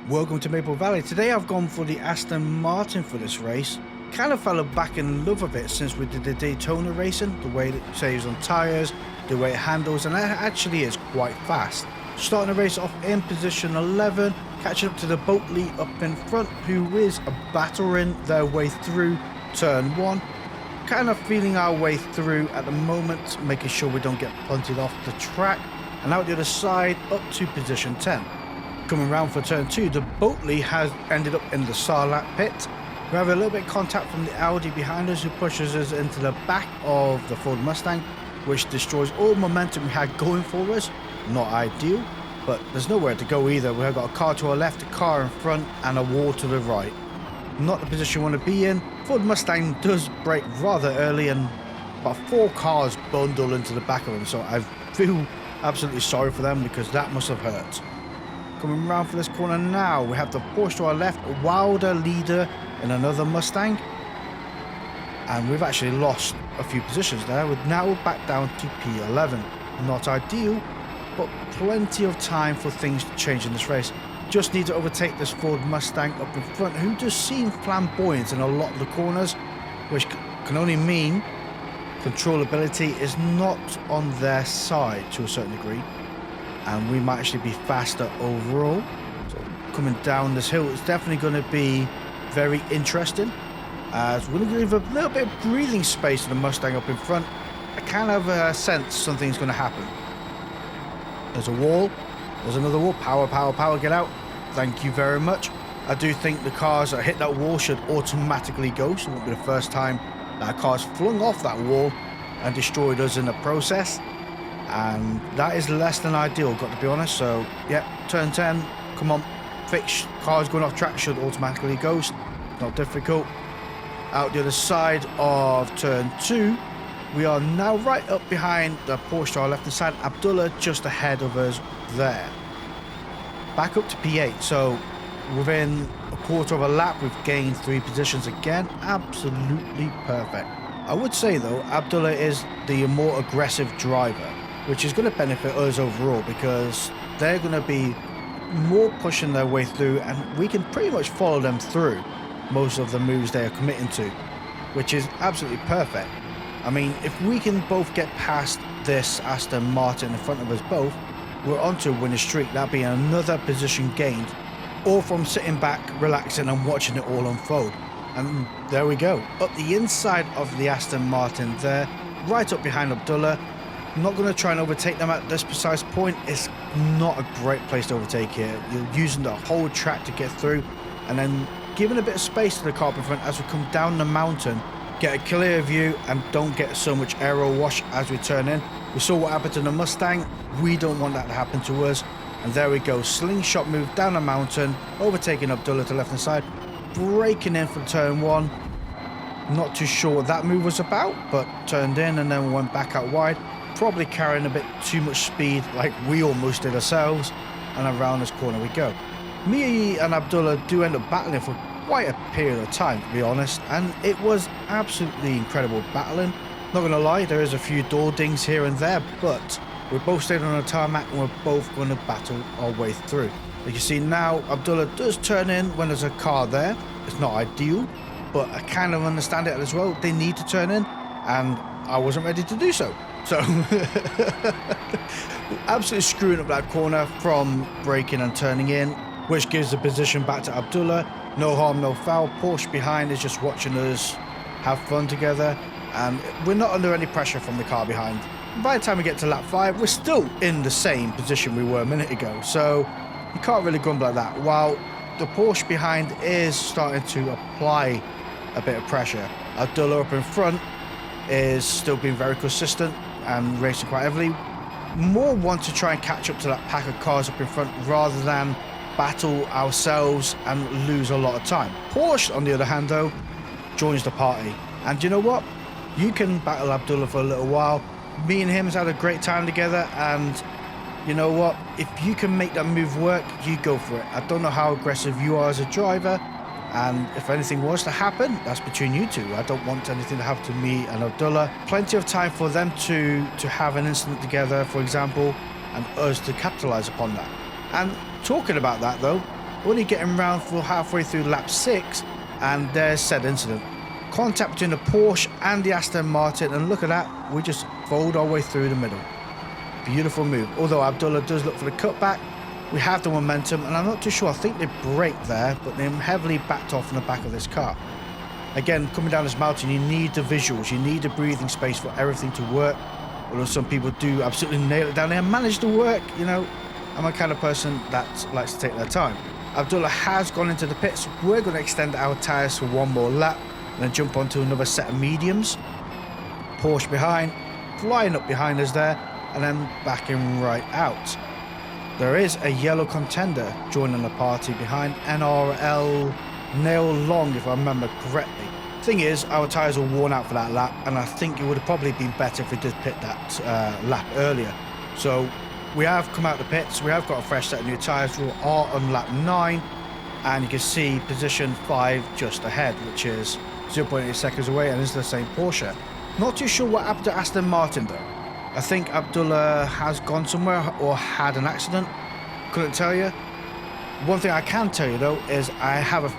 Welcome to Maple Valley. Today I've gone for the Aston Martin for this race. Kind of fell back in love with it since we did the Daytona racing, the way it saves on tyres, the way it handles, and it actually is quite fast. Starting the race off in position 11, catching up to the Boatley up in front, who is battering their way through turn 1. Kind of feeling our way through at the moment, making sure we don't get punted off the track, and out the other side up to position 10. Coming round for turn 2, the Boatley has ended up in the Sarlat pit. We have a little bit of contact from the Audi behind us, who pushes us into the back of the Ford Mustang, which destroys all momentum we had going for us. Not ideal, but there's nowhere to go either. We've got a car to our left, a car in front, and a wall to the right. Not the position we want to be in. Ford Mustang does brake rather early, and about 4 cars bundle into the back of him, so I feel absolutely sorry for them because that must have hurt. Coming around for this corner now, we have the Porsche to our left, a Wilder leader in another Mustang, and we've actually lost a few positions there. We're now back down to P11. Not ideal, but plenty of time for things to change in this race. Just need to overtake this Ford Mustang up in front, who does seem flamboyant in a lot of the corners, which can only mean controllability is not on their side to a certain degree, and we might actually be faster overall. So coming down this hill is definitely going to be very interesting, as we're going to give a little bit of breathing space to the Mustang up in front. I kind of sense something's going to happen. There's a wall, there's another wall. Power, power, power, get out. Thank you very much. I do think the cars that hit that wall should automatically go, so it won't be the first time that a car's flung off that wall and destroyed us in the process. And that is less than ideal, got to be honest. So yeah, turn 10, come on, fix. Cars going off track should automatically ghost, not difficult. Out the other side of turn 2, we are now right up behind the Porsche to our left hand side. Abdullah just ahead of us there. Back up to P8, so within a quarter of a lap we've gained 3 positions again. Absolutely perfect. I would say though, Abdullah is the more aggressive driver, which is going to benefit us overall because they're going to be more pushing their way through, and we can pretty much follow them through most of the moves they are committing to, which is absolutely perfect. I mean, if we can both get past this Aston Martin in front of us both, we're on to a winning streak. That'd be another position gained, all from sitting back, relaxing and watching it all unfold. And there we go, up the inside of the Aston Martin there, right up behind Abdullah. I'm not going to try and overtake them at this precise point. It's not a great place to overtake here. You're using the whole track to get through, and then giving a bit of space to the car in front as we come down the mountain, get a clear view and don't get so much aero wash as we turn in. We saw what happened to the Mustang. We don't want that to happen to us. And there we go, slingshot move down the mountain, overtaking Abdullah to the left hand side, braking in for turn 1. Not too sure what that move was about, but turned in and then went back out wide. Probably carrying a bit too much speed like we almost did ourselves, and around this corner we go. Me and Abdullah do end up battling for quite a period of time, to be honest, and it was absolutely incredible battling. Not gonna lie, there is a few door dings here and there, but we're both staying on a tarmac and we're both going to battle our way through. Like you see now, Abdullah does turn in when there's a car there. It's not ideal, but I kind of understand it as well. They need to turn in, and I wasn't ready to do so. So absolutely screwing up that corner from braking and turning in, which gives the position back to Abdullah. No harm, no foul. Porsche behind is just watching us have fun together, and we're not under any pressure from the car behind. By the time we get to lap 5, we're still in the same position we were a minute ago, so you can't really grumble at that. While the Porsche behind is starting to apply a bit of pressure, Abdullah up in front is still being very consistent and racing quite heavily. More want to try and catch up to that pack of cars up in front rather than battle ourselves and lose a lot of time. Porsche, on the other hand though, joins the party, and you know what, you can battle Abdullah for a little while. Me and him has had a great time together, and you know what, if you can make that move work, you go for it. I don't know how aggressive you are as a driver, and if anything was to happen, that's between you two. I don't want anything to happen to me and Abdullah. Plenty of time for them to have an incident together, for example, and us to capitalize upon that. And talking about that though, only getting round for halfway through lap 6, and there's said incident. Contact between the Porsche and the Aston Martin, and look at that, we just fold our way through the middle. Beautiful move. Although Abdullah does look for the cutback, we have the momentum, and I'm not too sure. I think they braked there, but they're heavily backed off in the back of this car. Again, coming down this mountain, you need the visuals, you need the breathing space for everything to work. Although some people do absolutely nail it down there and manage to work, you know, I'm a kind of person that likes to take their time. Abdullah has gone into the pits. We're going to extend our tyres for one more lap and then jump onto another set of mediums. Porsche behind, flying up behind us there, and then backing right out. There is a yellow contender joining the party behind NRL Nail Long, if I remember correctly. Thing is, our tyres were worn out for that lap, and I think it would have probably been better if we did pit that lap earlier. So we have come out the pits, we have got a fresh set of new tyres. We are on lap 9, and you can see position 5 just ahead, which is 0.8 seconds away, and is the same Porsche. Not too sure what happened to Aston Martin though. I think Abdullah has gone somewhere or had an accident. Couldn't tell you. One thing I can tell you though is I have an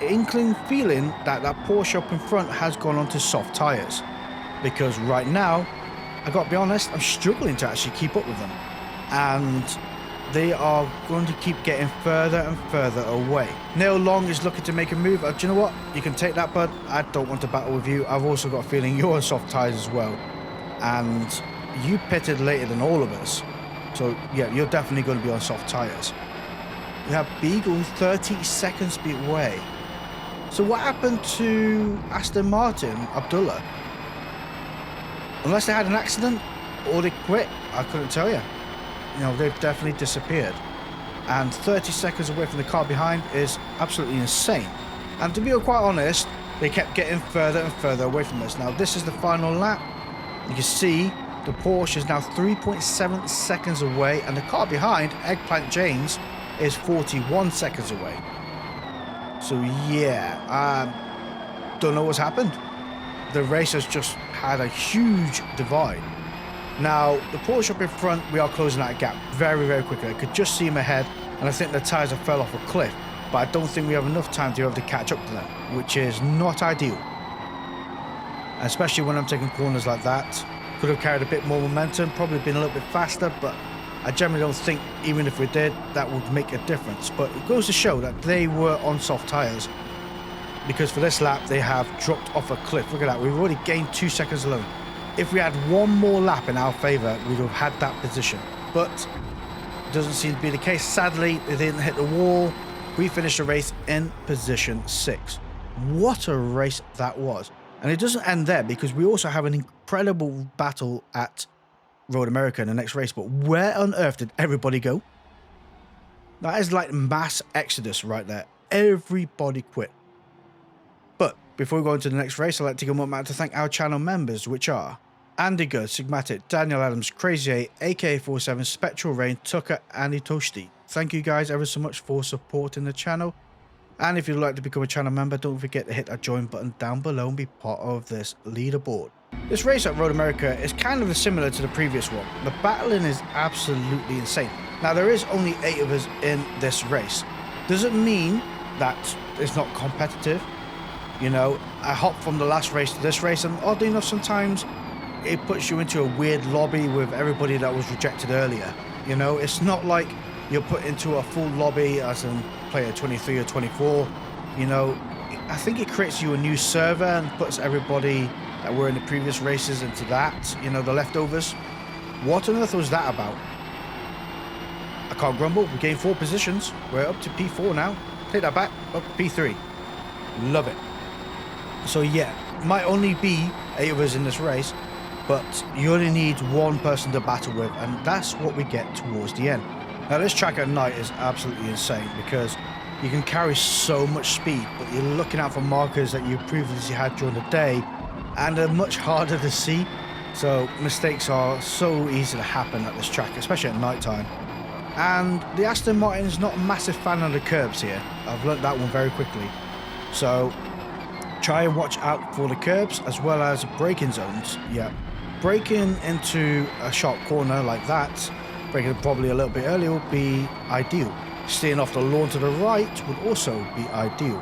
inkling feeling that that Porsche up in front has gone onto soft tyres, because right now, I got to be honest, I'm struggling to actually keep up with them, and they are going to keep getting further and further away. Neil Long is looking to make a move. Do you know what? You can take that, bud. I don't want to battle with you. I've also got a feeling you're on soft tyres as well, and you pitted later than all of us, so yeah, you're definitely going to be on soft tyres. We have Beagle 30 seconds away. So what happened to Aston Martin, Abdullah? Unless they had an accident or they quit, I couldn't tell you. You know, they've definitely disappeared. And 30 seconds away from the car behind is absolutely insane. And to be quite honest, they kept getting further and further away from us. Now this is the final lap. You can see the Porsche is now 3.7 seconds away, and the car behind, Eggplant James, is 41 seconds away. So yeah, don't know what's happened. The race has just had a huge divide. Now the Porsche up in front, we are closing that gap very, very quickly. I could just see him ahead, and I think the tyres have fell off a cliff, but I don't think we have enough time to be able to catch up to them, which is not ideal, especially when I'm taking corners like that. Could have carried a bit more momentum, probably been a little bit faster, but I generally don't think, even if we did, that would make a difference. But it goes to show that they were on soft tyres, because for this lap they have dropped off a cliff. Look at that, we've already gained 2 seconds alone. If we had one more lap in our favour, we'd have had that position, but it doesn't seem to be the case. Sadly, they didn't hit the wall. We finished the race in position 6. What a race that was. And it doesn't end there, because we also have an incredible battle at Road America in the next race. But where on earth did everybody go? That is like mass exodus right there. Everybody quit. But before we go into the next race, I'd like to take a moment to thank our channel members, which are Andy Good, Sigmatic, Daniel Adams, Crazy 8, AK47, Spectral Rain, Tucker, and Itoshti. Thank you guys ever so much for supporting the channel. And if you'd like to become a channel member, don't forget to hit that join button down below and be part of this leaderboard. This race at Road America is kind of similar to the previous one. The battling is absolutely insane. Now there is only 8 of us in this race. Doesn't mean that it's not competitive. You know, I hopped from the last race to this race, and oddly enough sometimes it puts you into a weird lobby with everybody that was rejected earlier. You know, it's not like you're put into a full lobby as in player 23 or 24. You know, I think it creates you a new server and puts everybody that were in the previous races into that, you know, the leftovers. What on earth was that about? I can't grumble. We gained 4 positions. We're up to P4 now. Take that back, up to P3. Love it. So yeah, might only be 8 of us in this race, but you only need one person to battle with, and that's what we get towards the end. Now this track at night is absolutely insane, because you can carry so much speed, but you're looking out for markers that you previously had during the day, and they're much harder to see. So mistakes are so easy to happen at this track, especially at night time. And the Aston Martin is not a massive fan of the curbs here. I've learnt that one very quickly. So try and watch out for the curbs as well as braking zones. Yeah, braking into a sharp corner like that, braking probably a little bit earlier, would be ideal. Steering off the lawn to the right would also be ideal,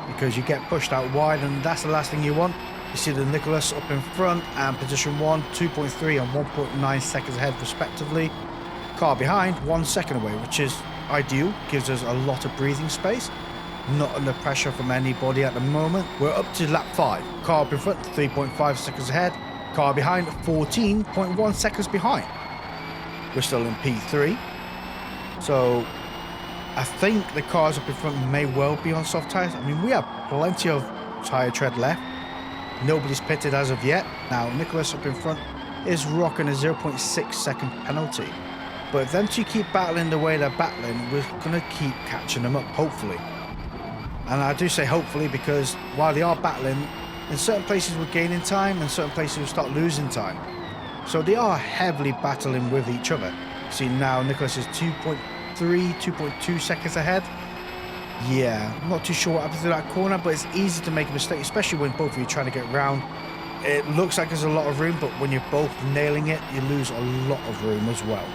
because you get pushed out wide, and that's the last thing you want. You see the Nicholas up in front and position 1, 2.3 and 1.9 seconds ahead respectively. Car behind 1 second away, which is ideal, gives us a lot of breathing space. Not under pressure from anybody at the moment. We're up to lap 5. Car up in front 3.5 seconds ahead. Car behind 14.1 seconds behind. We're still in P3. So I think the cars up in front may well be on soft tyres. I mean, we have plenty of tyre tread left. Nobody's pitted as of yet. Now, Nicholas up in front is rocking a 0.6 second penalty. But if them two keep battling the way they're battling, we're going to keep catching them up, hopefully. And I do say hopefully because while they are battling, in certain places we're gaining time, and certain places we start losing time. So they are heavily battling with each other. See now, Nicholas is 2.3, 2.2 seconds ahead. Yeah, I'm not too sure what happens to that corner, but it's easy to make a mistake, especially when both of you are trying to get round. It looks like there's a lot of room, but when you're both nailing it, you lose a lot of room as well.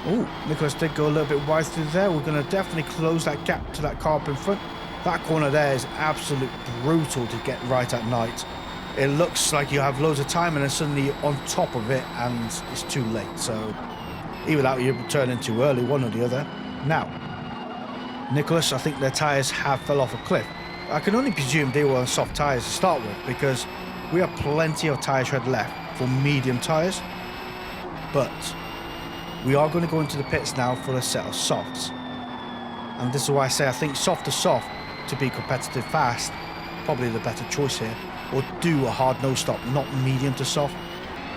Oh, Nicholas did go a little bit wide through there. We're going to definitely close that gap to that car up in front. That corner there is absolute brutal to get right at night. It looks like you have loads of time and then suddenly you're on top of it and it's too late. So either that or you're turning too early, one or the other. Now, Nicholas, I think their tyres have fell off a cliff. I can only presume they were on soft tyres to start with because we have plenty of tyre tread left for medium tyres. But we are going to go into the pits now for a set of softs. And this is why I say I think soft to soft to be competitive fast, probably the better choice here. Or do a hard no stop, not medium to soft.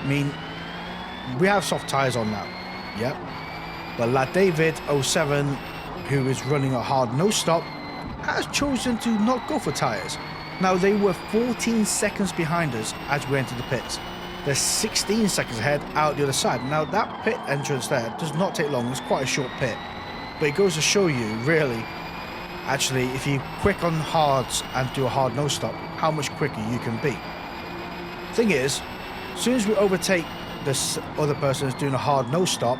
I mean, we have soft tyres on now, yep. But lad David 07, who is running a hard no stop, has chosen to not go for tyres. Now they were 14 seconds behind us as we entered the pits. They're 16 seconds ahead out the other side. Now that pit entrance there does not take long, it's quite a short pit. But it goes to show you, really, actually, if you quick on hards and do a hard no stop, how much quicker you can be. Thing is, as soon as we overtake this other person who's doing a hard no stop,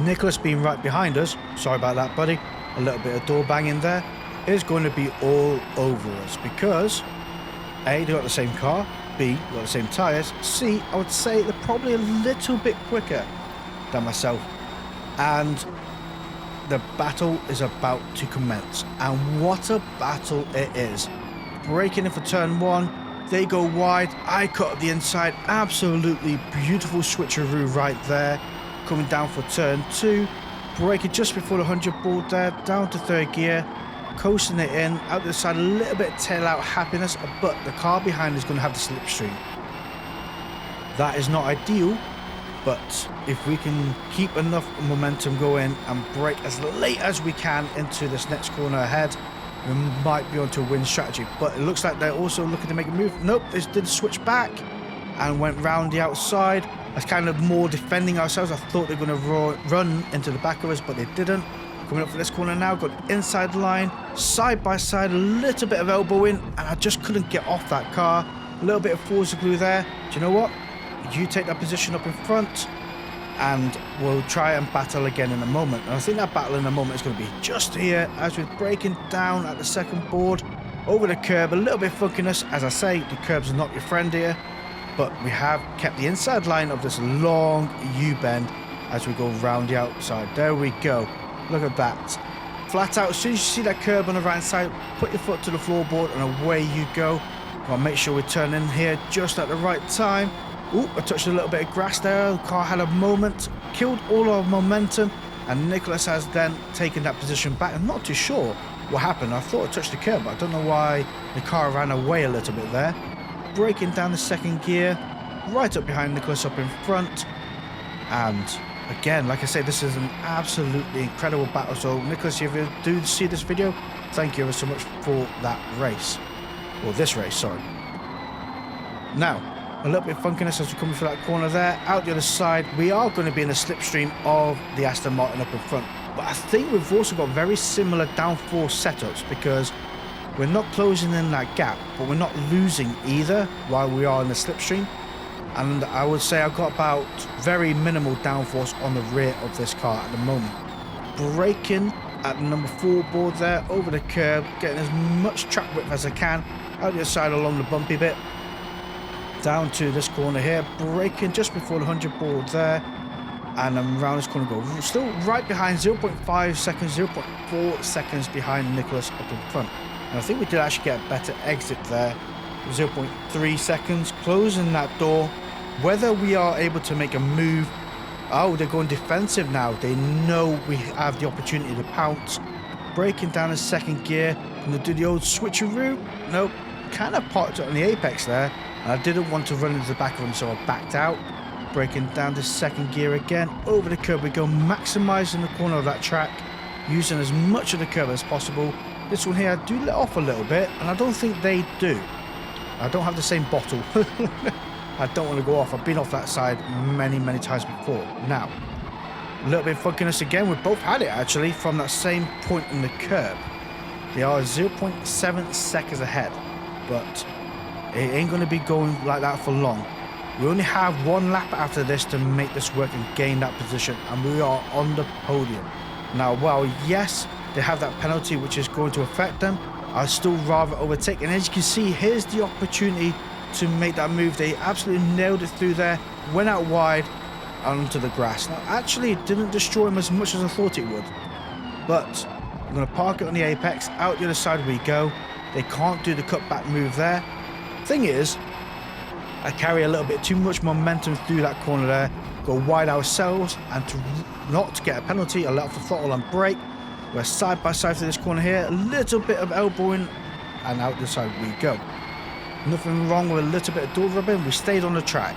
Nicholas being right behind us, sorry about that buddy, a little bit of door banging there, is going to be all over us because A, they got the same car, B, they got the same tyres, C, I would say they're probably a little bit quicker than myself, and the battle is about to commence. And what a battle it is. Braking in for turn 1, they go wide, I cut up the inside, absolutely beautiful switcheroo right there. Coming down for turn 2, braking just before the 100 board there, down to 3rd gear, coasting it in, out the side, a little bit of tail out happiness, but the car behind is going to have the slipstream. That is not ideal, but if we can keep enough momentum going and brake as late as we can into this next corner ahead, we might be onto a win strategy. But it looks like they're also looking to make a move. Nope, they did switch back and went round the outside. That's kind of more defending ourselves. I thought they were going to run into the back of us, but they didn't. Coming up for this corner now, got inside line, side by side, a little bit of elbowing, and I just couldn't get off that car. A little bit of Forza glue there. Do you know what? You take that position up in front, and we'll try and battle again in a moment. And I think that battle in a moment is going to be just here as we're braking down at the second board, over the curb, a little bit of funkiness. As I say, the curbs are not your friend here, but we have kept the inside line of this long U-bend as we go round the outside. There we go. Look at that. Flat out, as soon as you see that curb on the right side, put your foot to the floorboard and away you go. I'll make sure we turn in here just at the right time. Ooh, I touched a little bit of grass there. The car had a moment, killed all our momentum, and Nicholas has then taken that position back. I'm not too sure what happened. I thought I touched the curb, but I don't know why the car ran away a little bit there. Braking down the second gear, right up behind Nicholas up in front. And again, like I say, this is an absolutely incredible battle. So Nicholas, if you do see this video, thank you ever so much for that race. Or this race, sorry. Now, a little bit of funkiness as we're coming through that corner there. Out the other side, we are going to be in the slipstream of the Aston Martin up in front. But I think we've also got very similar downforce setups because we're not closing in that gap, but we're not losing either while we are in the slipstream. And I would say I've got about very minimal downforce on the rear of this car at the moment. braking at the number 4 board there, over the curb, getting as much track width as I can, out the side along the bumpy bit, down to this corner here, braking just before the 100 board there, and I'm around this corner, go still right behind, 0.5 seconds, 0.4 seconds behind Nicholas up in front. And I think we did actually get a better exit there, 0.3 seconds, closing that door. Whether we are able to make a move, oh, they're going defensive now. They know we have the opportunity to pounce. Braking down in second gear. Gonna do the old switcheroo. Nope. Kind of parked it on the apex there. And I didn't want to run into the back of him, so I backed out. Braking down to second gear again. Over the curb we go, maximizing the corner of that track. Using as much of the curb as possible. This one here, I do let off a little bit. And I don't think they do. I don't have the same bottle. I don't want to go off. I've been off that side many times before. Now, a little bit of funkiness again. We've both had it actually from that same point in the curb. They are 0.7 seconds ahead, but it ain't going to be going like that for long. We only have one lap after this to make this work and gain that position, and we are on the podium. Now, while yes, they have that penalty which is going to affect them, I'd still rather overtake. And as you can see, here's the opportunity to make that move. They absolutely nailed it through there, went out wide onto the grass. Now actually it didn't destroy him as much as I thought it would, but I'm going to park it on the apex, out the other side we go. They can't do the cutback move there. Thing is, I carry a little bit too much momentum through that corner there, go wide ourselves, and to not get a penalty I let off the throttle and brake. We're side by side through this corner here, a little bit of elbowing, and out the side we go. Nothing wrong with a little bit of door rubbing. We stayed on the track.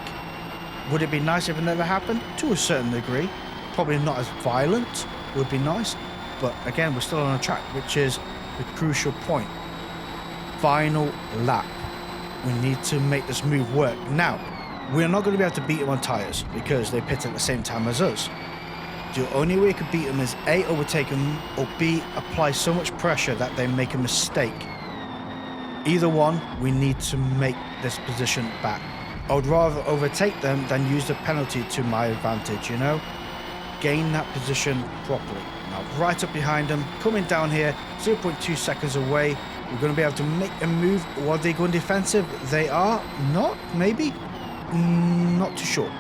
Would it be nice if it never happened? To a certain degree. Probably not as violent. Would be nice. But again, we're still on the track, which is the crucial point. Final lap. We need to make this move work. Now, we're not going to be able to beat them on tyres because they pit at the same time as us. The only way we could beat them is A, overtake them, or B, apply so much pressure that they make a mistake. Either one, we need to make this position back. I would rather overtake them than use the penalty to my advantage, you know? Gain that position properly. Now, right up behind them, coming down here, 0.2 seconds away. We're going to be able to make a move. Are they going defensive? They are not, maybe? Not too sure.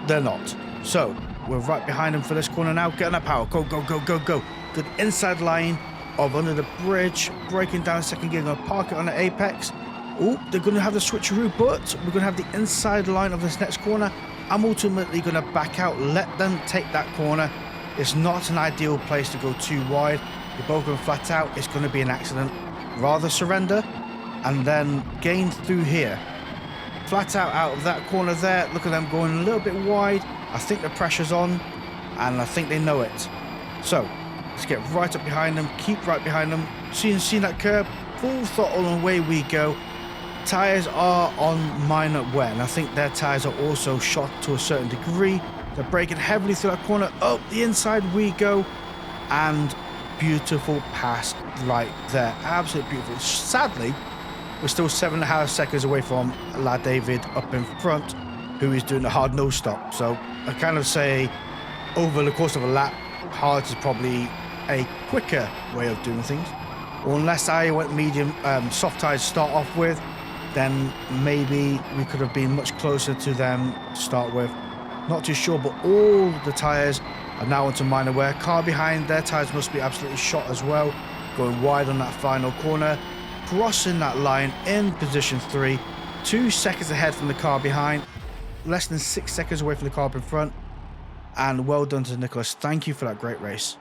They're not. So, we're right behind them for this corner now. Getting that power. Go, go, go, go, go. Good inside line of under the bridge, breaking down second gear, going to park it on the apex. Oh, they're going to have the switcheroo, but we're going to have the inside line of this next corner. I'm ultimately going to back out, let them take that corner. It's not an ideal place to go too wide. You're both going flat out. It's going to be an accident. Rather surrender and then gain through here. Flat out of that corner there. Look at them going a little bit wide. I think the pressure's on, and I think they know it. So, let's get right up behind them, keep right behind them. See that curb? Full throttle and away we go. Tyres are on minor wear, and I think their tyres are also shot to a certain degree. They're braking heavily through that corner. Up the inside we go, and beautiful pass right there. Absolutely beautiful. Sadly, we're still 7.5 seconds away from lad David up in front, who is doing a hard no stop. So I kind of say over the course of a lap, hard is probably a quicker way of doing things. Or unless I went medium soft tyres to start off with, then maybe we could have been much closer to them to start with. Not too sure, but all the tyres are now onto minor wear. Car behind, their tyres must be absolutely shot as well. Going wide on that final corner, crossing that line in position 3, 2 seconds ahead from the car behind, less than 6 seconds away from the car in front. And well done to Nicholas. Thank you for that great race.